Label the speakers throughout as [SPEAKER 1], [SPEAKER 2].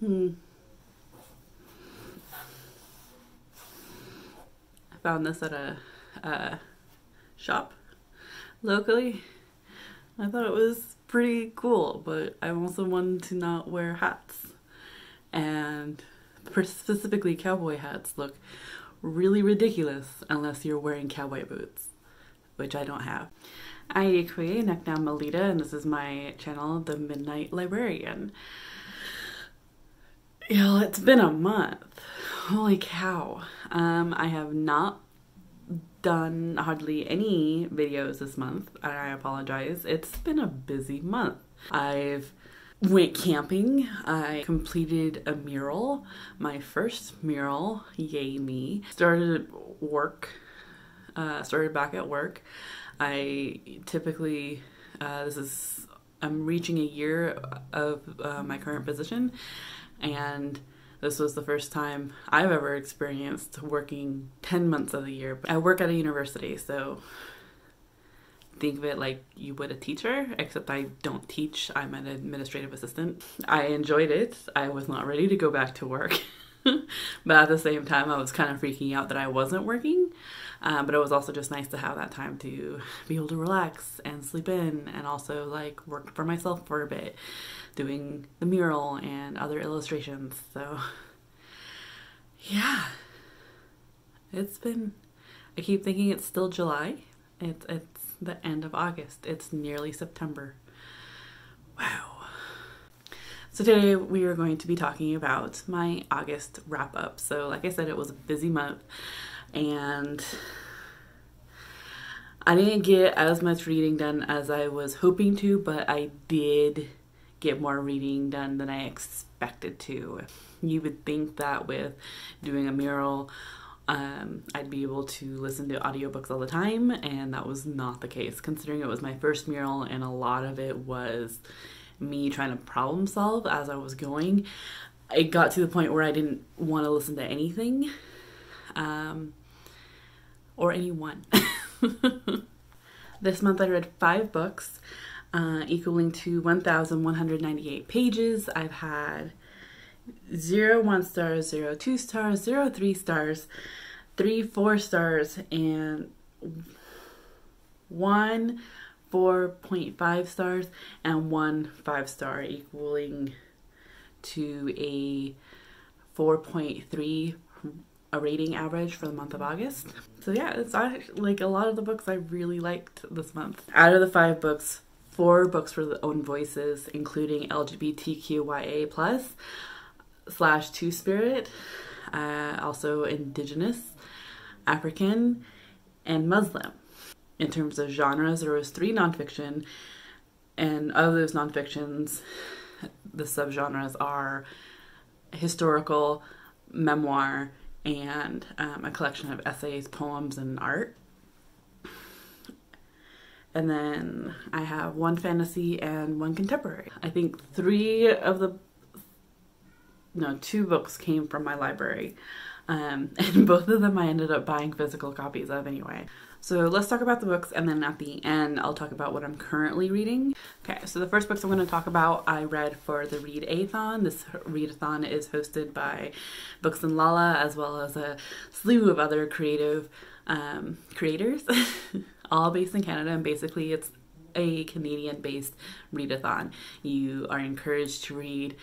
[SPEAKER 1] I found this at a shop locally. I thought it was pretty cool, but I'm also one to not wear hats. And specifically cowboy hats look really ridiculous unless you're wearing cowboy boots, which I don't have. Aye-yu-kwee, Neckdown Melita, and this is my channel, The Midnight Librarian. Y'all, it's been a month. Holy cow. I have not done hardly any videos this month. I apologize. It's been a busy month. I've went camping. I completed a mural, my first mural, yay me. Started back at work. I typically, I'm reaching a year of my current position, and this was the first time I've ever experienced working 10 months of the year. I work at a university, so think of it like you would a teacher, except I don't teach. I'm an administrative assistant. I enjoyed it. I was not ready to go back to work. But at the same time, I was kind of freaking out that I wasn't working. But it was also just nice to have that time to be able to relax and sleep in, and also like work for myself for a bit, doing the mural and other illustrations. So yeah, I keep thinking it's still July. It's the end of August. It's nearly September. Wow. So today we are going to be talking about my August wrap up. So like I said, it was a busy month and I didn't get as much reading done as I was hoping to, but I did get more reading done than I expected to. You would think that with doing a mural, I'd be able to listen to audiobooks all the time, and that was not the case, considering it was my first mural and a lot of it was me trying to problem solve as I was going. It got to the point where I didn't want to listen to anything, or anyone. This month I read 5 books, equaling to 1,198 pages. I've had 0 1 stars, 0 2 stars, 0 3 stars, 3 4 stars, and 1 4.5 stars, and 1 5 star, equaling to a 4.3 a rating average for the month of August. So yeah, it's like a lot of the books I really liked this month. Out of the 5 books, 4 books were the own voices, including LGBTQIA+ / Two-Spirit, also Indigenous, African, and Muslim. In terms of genres, there was 3 nonfiction, and of those nonfictions, the subgenres are historical, memoir, and a collection of essays, poems, and art. And then I have 1 fantasy and 1 contemporary. I think 2 books came from my library, and both of them I ended up buying physical copies of anyway. So let's talk about the books, and then at the end I'll talk about what I'm currently reading. Okay, so the first books I'm going to talk about I read for the Read-Eh-Thon. This Read-A-Thon is hosted by Books and Lala, as well as a slew of other creative creators, all based in Canada, and basically it's a Canadian-based Read-A-Thon. You are encouraged to read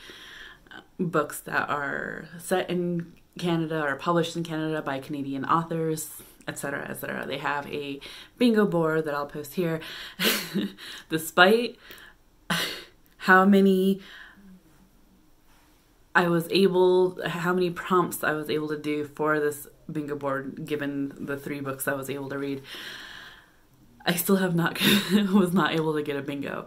[SPEAKER 1] books that are set in Canada or published in Canada by Canadian authors, etc., etc. They have a bingo board that I'll post here. Despite how many prompts I was able to do for this bingo board, given the 3 books I was able to read, I still was not able to get a bingo.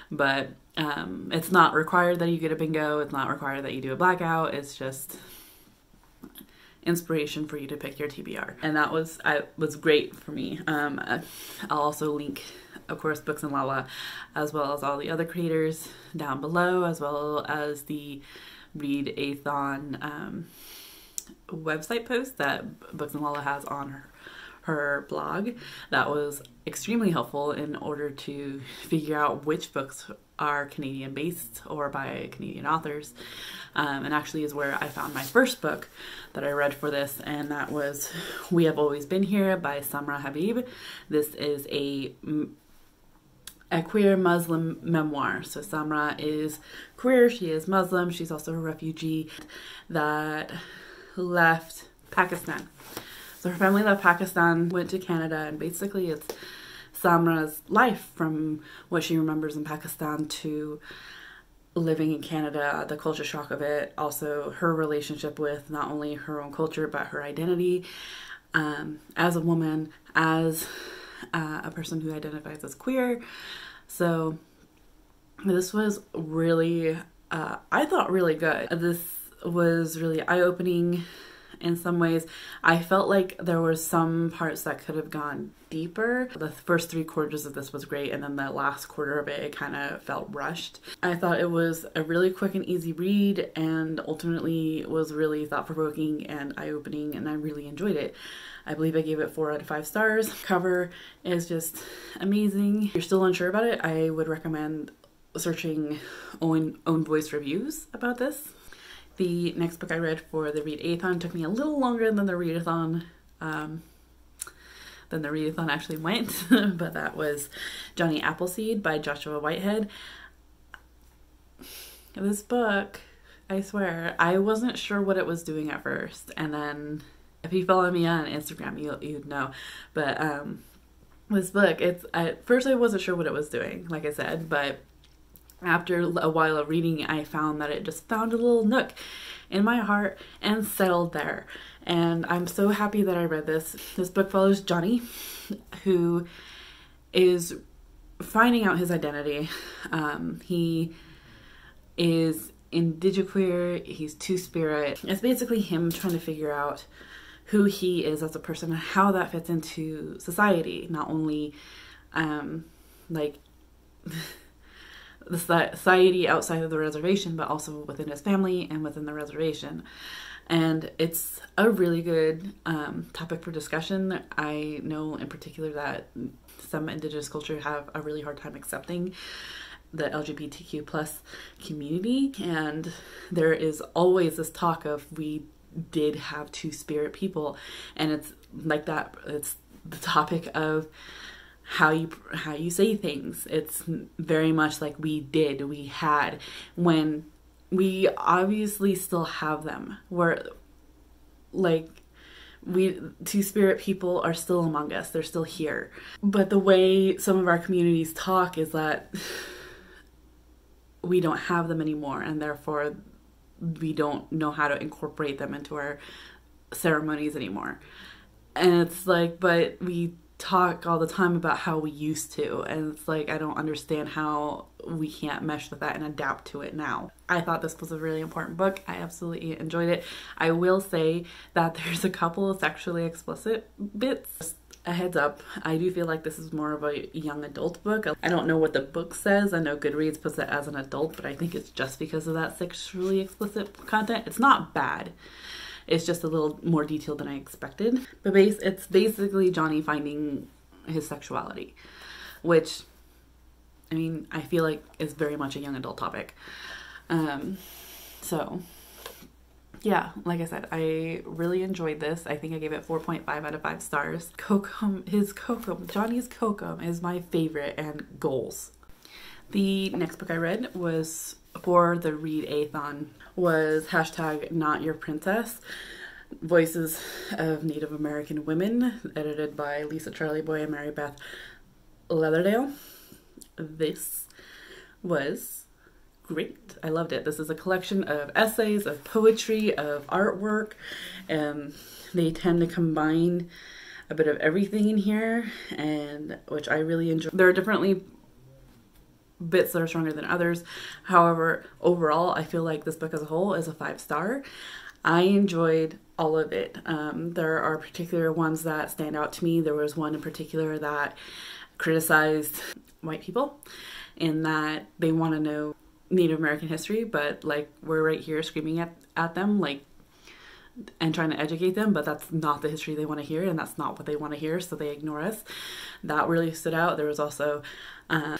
[SPEAKER 1] But it's not required that you get a bingo. It's not required that you do a blackout. It's just inspiration for you to pick your TBR. And that was great for me. I'll also link, of course, Books and Lala, as well as all the other creators down below, as well as the Read-A-Thon website post that Books and Lala has on her blog. That was extremely helpful in order to figure out which books are Canadian based or by Canadian authors, and actually is where I found my first book that I read for this, and that was We Have Always Been Here by Samra Habib. This is a queer Muslim memoir. So Samra is queer, she is Muslim, she's also a refugee that left Pakistan. So her family left Pakistan, went to Canada, and basically it's Samra's life from what she remembers in Pakistan to living in Canada, the culture shock of it, also her relationship with not only her own culture but her identity as a woman, as a person who identifies as queer. So this was really, I thought really good. This was really eye-opening in some ways. I felt like there were some parts that could have gone deeper. The first 3/4 of this was great, and then the last quarter of it kind of felt rushed. I thought it was a really quick and easy read, and ultimately was really thought-provoking and eye-opening, and I really enjoyed it. I believe I gave it 4 out of 5 stars. Cover is just amazing. If you're still unsure about it, I would recommend searching own voice reviews about this. The next book I read for the Read-A-Thon took me a little longer than the Read-A-Thon actually went, but that was Johnny Appleseed by Joshua Whitehead. This book, I swear, I wasn't sure what it was doing at first, and then if you follow me on Instagram, you'd know. But this book, at first I wasn't sure what it was doing, like I said, but after a while of reading, I found that it just found a little nook in my heart and settled there. And I'm so happy that I read this. This book follows Johnny, who is finding out his identity. He is Indigenous, he's Two-Spirit. It's basically him trying to figure out who he is as a person and how that fits into society. Not only like the society outside of the reservation, but also within his family and within the reservation. And it's a really good topic for discussion. I know in particular that some Indigenous culture have a really hard time accepting the LGBTQ plus community, and there is always this talk of we did have Two-Spirit people, and it's like that. It's the topic of how you say things. It's very much like we had, when we obviously still have them. We're like, Two-Spirit people are still among us. They're still here. But the way some of our communities talk is that we don't have them anymore, and therefore we don't know how to incorporate them into our ceremonies anymore. And it's like, but we talk all the time about how we used to, and it's like, I don't understand how we can't mesh with that and adapt to it now. I thought this was a really important book. I absolutely enjoyed it. I will say that there's a couple of sexually explicit bits. Just a heads up, I do feel like this is more of a young adult book. I don't know what the book says. I know Goodreads puts it as an adult, but I think it's just because of that sexually explicit content. It's not bad. It's just a little more detailed than I expected. But it's basically Johnny finding his sexuality, which, I mean, I feel like is very much a young adult topic. So, yeah, like I said, I really enjoyed this. I think I gave it 4.5 out of 5 stars. Johnny's Kokum is my favorite, and goals. The next book I read was for the Read-A-Thon was #NotYourPrincess, Voices of Native American Women, edited by Lisa Charlie Boy and Mary Beth Leatherdale. This was great. I loved it. This is a collection of essays, of poetry, of artwork, and they tend to combine a bit of everything in here, and which I really enjoy. There are definitely bits that are stronger than others. However, overall, I feel like this book as a whole is a 5-star. I enjoyed all of it. There are particular ones that stand out to me. There was one in particular that criticized white people in that they want to know Native American history, but like we're right here screaming at them like and trying to educate them, but that's not the history they want to hear, and that's not what they want to hear, so they ignore us. That really stood out. There was also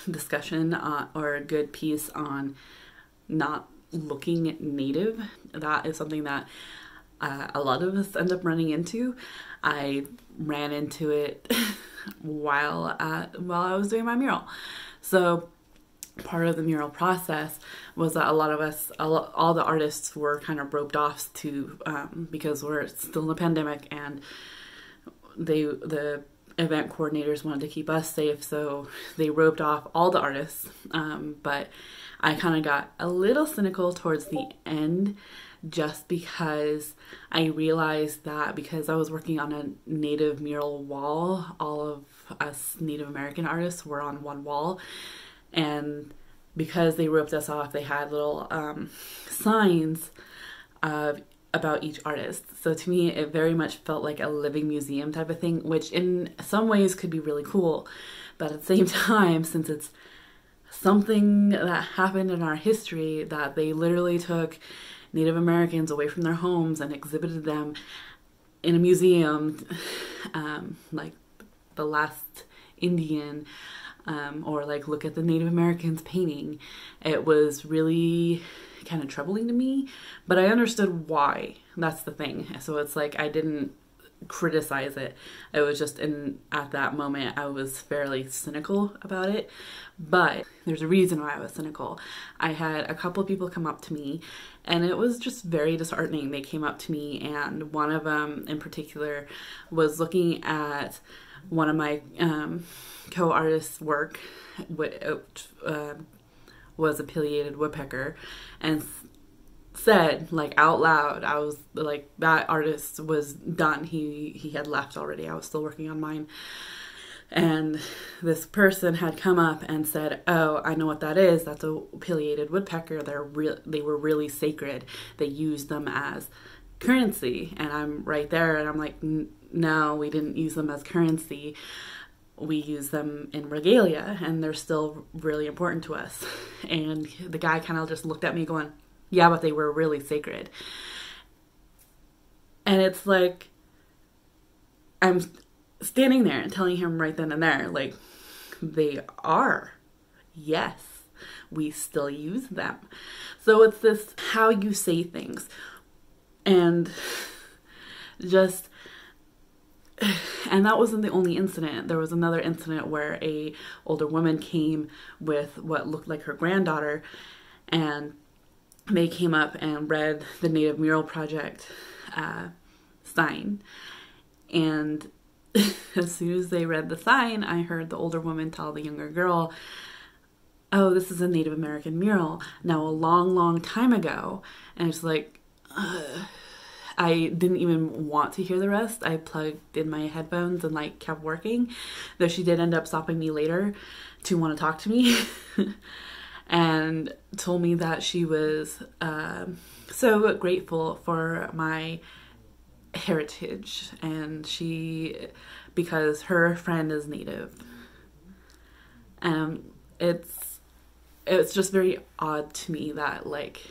[SPEAKER 1] discussion or a good piece on not looking native. That is something that a lot of us end up running into. I ran into it while I was doing my mural. So part of the mural process was that a lot of us, all the artists were kind of roped off to, because we're still in a pandemic, and the event coordinators wanted to keep us safe, so they roped off all the artists. But I kind of got a little cynical towards the end, just because I realized that because I was working on a Native mural wall, all of us Native American artists were on one wall, and because they roped us off, they had little signs about each artist. So to me, it very much felt like a living museum type of thing, which in some ways could be really cool. But at the same time, since it's something that happened in our history, that they literally took Native Americans away from their homes and exhibited them in a museum, like the last Indian, or like look at the Native Americans painting, it was really kind of troubling to me, but I understood why. That's the thing. So it's like I didn't criticize it. It was just at that moment I was fairly cynical about it, but there's a reason why I was cynical. I had a couple of people come up to me, and it was just very disheartening. They came up to me, and one of them in particular was looking at one of my co-artists' work, was a pileated woodpecker, and said, like, out loud, I was like, that artist was done. He had left already. I was still working on mine. And this person had come up and said, oh, I know what that is. That's a pileated woodpecker. They were really sacred. They used them as currency. And I'm right there, and I'm like, no, we didn't use them as currency. We use them in regalia, and they're still really important to us. And the guy kind of just looked at me going, yeah, but they were really sacred. And it's like, I'm standing there and telling him right then and there, like, they are. Yes, we still use them. So it's this how you say things. And just, and that wasn't the only incident. There was another incident where a older woman came with what looked like her granddaughter, and they came up and read the Native Mural Project sign. And as soon as they read the sign, I heard the older woman tell the younger girl, oh, this is a Native American mural. Now, a long, long time ago. And it's like, I didn't even want to hear the rest. I plugged in my headphones and like kept working, though she did end up stopping me later to want to talk to me and told me that she was so grateful for my heritage, and because her friend is Native. It's just very odd to me that like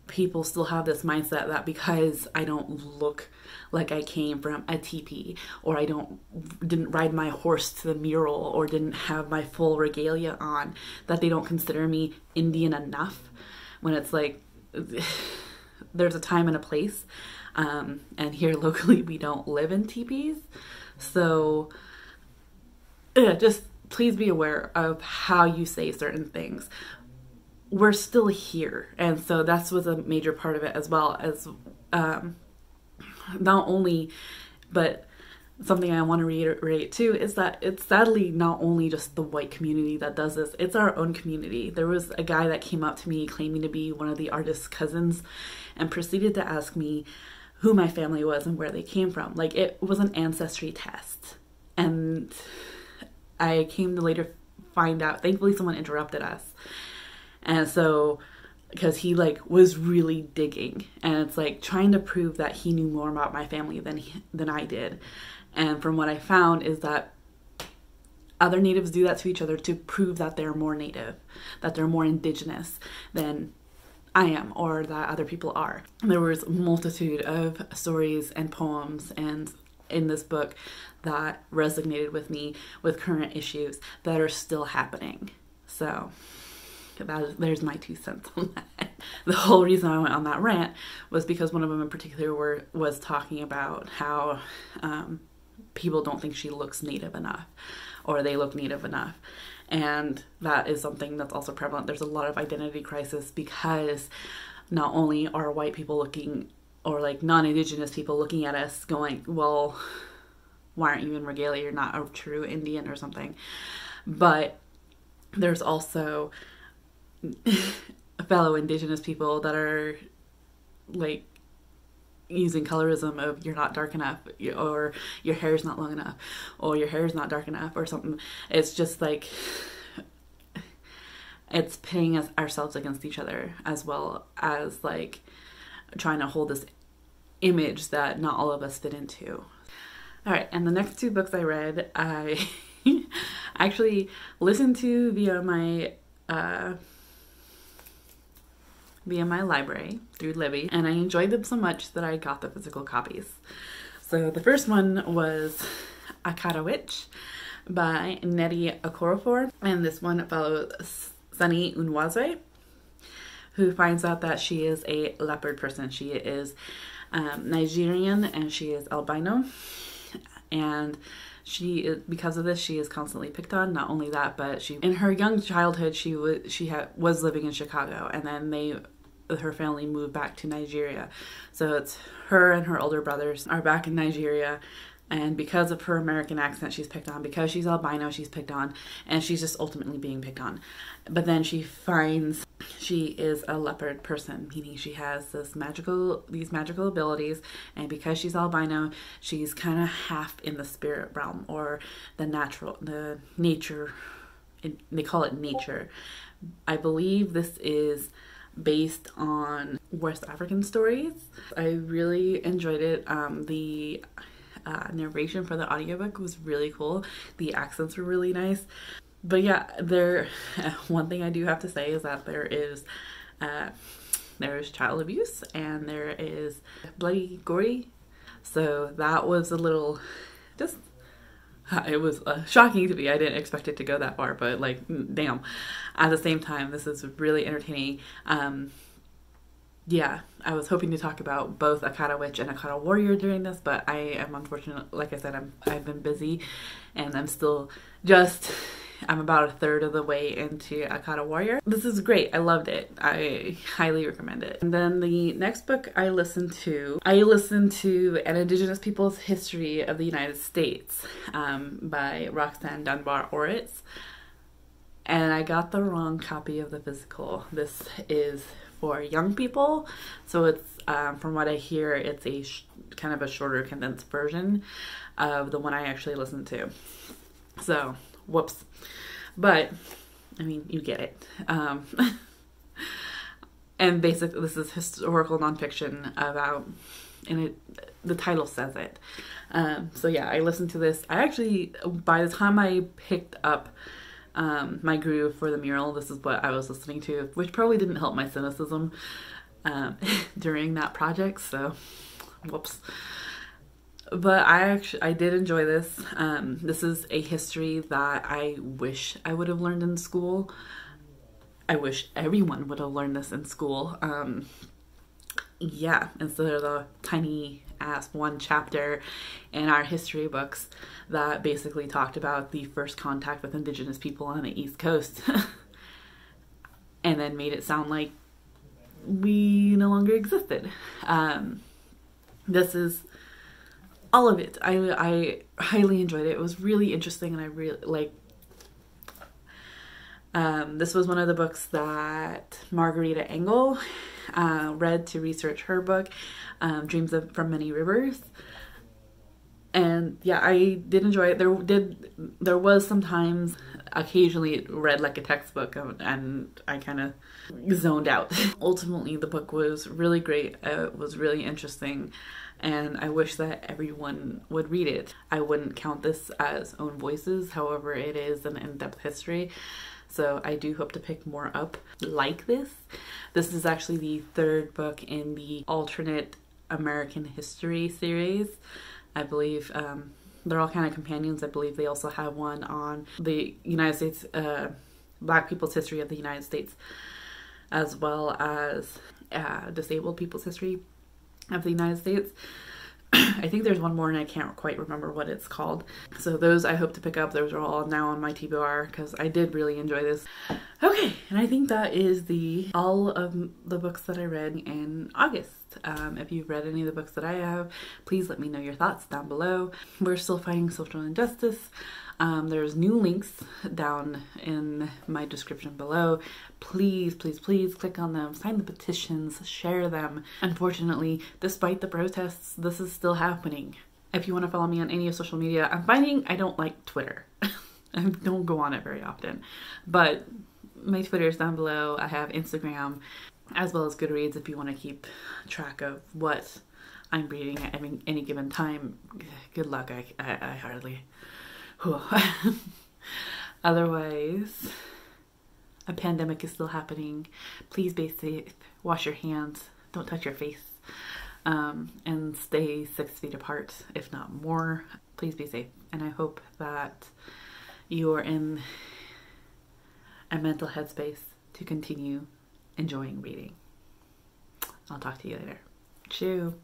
[SPEAKER 1] people still have this mindset that because I don't look like I came from a teepee, or I didn't ride my horse to the mural, or didn't have my full regalia on, that they don't consider me Indian enough, when it's like there's a time and a place. And here locally we don't live in teepees. So just please be aware of how you say certain things. We're still here. And so that's was a major part of it, as well as not only, but something I want to reiterate too is that it's sadly not only just the white community that does this, it's our own community. There was a guy that came up to me claiming to be one of the artist's cousins and proceeded to ask me who my family was and where they came from. Like, it was an ancestry test. And I came to later find out, thankfully someone interrupted us. And so, because he like was really digging, and it's like trying to prove that he knew more about my family than I did. And from what I found is that other natives do that to each other to prove that they're more native, that they're more indigenous than I am or that other people are. There was a multitude of stories and poems and in this book that resonated with me with current issues that are still happening. So there's my 2 cents on that. The whole reason I went on that rant was because one of them in particular was talking about how people don't think she looks Native enough, or they look Native enough. And that is something that's also prevalent. There's a lot of identity crisis because not only are white people looking, or like non-Indigenous people looking at us going, well, why aren't you in regalia? You're not a true Indian or something. But there's also fellow Indigenous people that are like using colorism of you're not dark enough, or your hair is not long enough, or your hair is not dark enough, or something. It's just like, it's pitting ourselves against each other, as well as like trying to hold this image that not all of us fit into. All right, and the next 2 books I read, I actually listened to via my library through Libby, and I enjoyed them so much that I got the physical copies. So the first one was Akata Witch by Nnedi Okorafor, and this one follows Sunny Unwashed, who finds out that she is a leopard person. She is Nigerian and she is albino, and because of this, she is constantly picked on. Not only that, but in her young childhood, she was living in Chicago, and then her family moved back to Nigeria. So it's her and her older brothers are back in Nigeria, and because of her American accent, she's picked on. Because she's albino, she's picked on, and she's just ultimately being picked on. But then she finds she is a leopard person, meaning she has these magical abilities, and because she's albino, she's kind of half in the spirit realm, or the nature. They call it nature. I believe this is based on West African stories. I really enjoyed it. The narration for the audiobook was really cool. The accents were really nice. But yeah, one thing I do have to say is that there is child abuse, and there is bloody gory. So that was a little, it was shocking to me. I didn't expect it to go that far, but like, damn. At the same time, this is really entertaining. Yeah, I was hoping to talk about both Akata Witch and Akata Warrior during this, but I am unfortunate. Like I said, I've been busy, and I'm about a third of the way into Akata Warrior. This is great. I loved it. I highly recommend it. And then the next book I listened to An Indigenous People's History of the United States by Roxanne Dunbar Oritz. And I got the wrong copy of the physical. This is for young people. So it's, from what I hear, it's a kind of a shorter, condensed version of the one I actually listened to. So, whoops. But, I mean, you get it. And basically, this is historical nonfiction about, the title says it. So yeah, I listened to this. I actually, by the time I picked up my groove for the mural, this is what I was listening to, which probably didn't help my cynicism during that project, so whoops. But I did enjoy this. This is a history that I wish I would have learned in school. I wish everyone would have learned this in school. Yeah, instead of the tiny ass one chapter in our history books that basically talked about the first contact with Indigenous people on the East Coast and then made it sound like we no longer existed. This is all of it. I highly enjoyed it. It was really interesting, and I really like. This was one of the books that Margarita Engel read to research her book, Dreams from Many Rivers. And yeah, I did enjoy it. There was sometimes, occasionally it read like a textbook, and I kind of zoned out. Ultimately, the book was really great. It was really interesting, and I wish that everyone would read it. I wouldn't count this as own voices, however, it is an in-depth history. So I do hope to pick more up like this. This is actually the third book in the alternate American history series. I believe they're all kind of companions. I believe they also have one on the United States, Black people's history of the United States, as well as disabled people's history of the United States. I think there's one more and I can't quite remember what it's called. So those I hope to pick up. Those are all now on my TBR because I did really enjoy this. Okay, and I think that is all of the books that I read in August. If you've read any of the books that I have, please let me know your thoughts down below. We're still fighting social injustice. There's new links down in my description below. Please, please, please click on them, sign the petitions, share them. Unfortunately, despite the protests, this is still happening. If you want to follow me on any of social media, I'm finding I don't like Twitter. I don't go on it very often, but my Twitter is down below. I have Instagram as well as Goodreads if you want to keep track of what I'm reading at any given time. Good luck. I hardly... Otherwise, a pandemic is still happening. Please be safe. Wash your hands. Don't touch your face. And stay 6 feet apart, if not more. Please be safe. And I hope that you are in a mental headspace to continue enjoying reading. I'll talk to you later. Chew.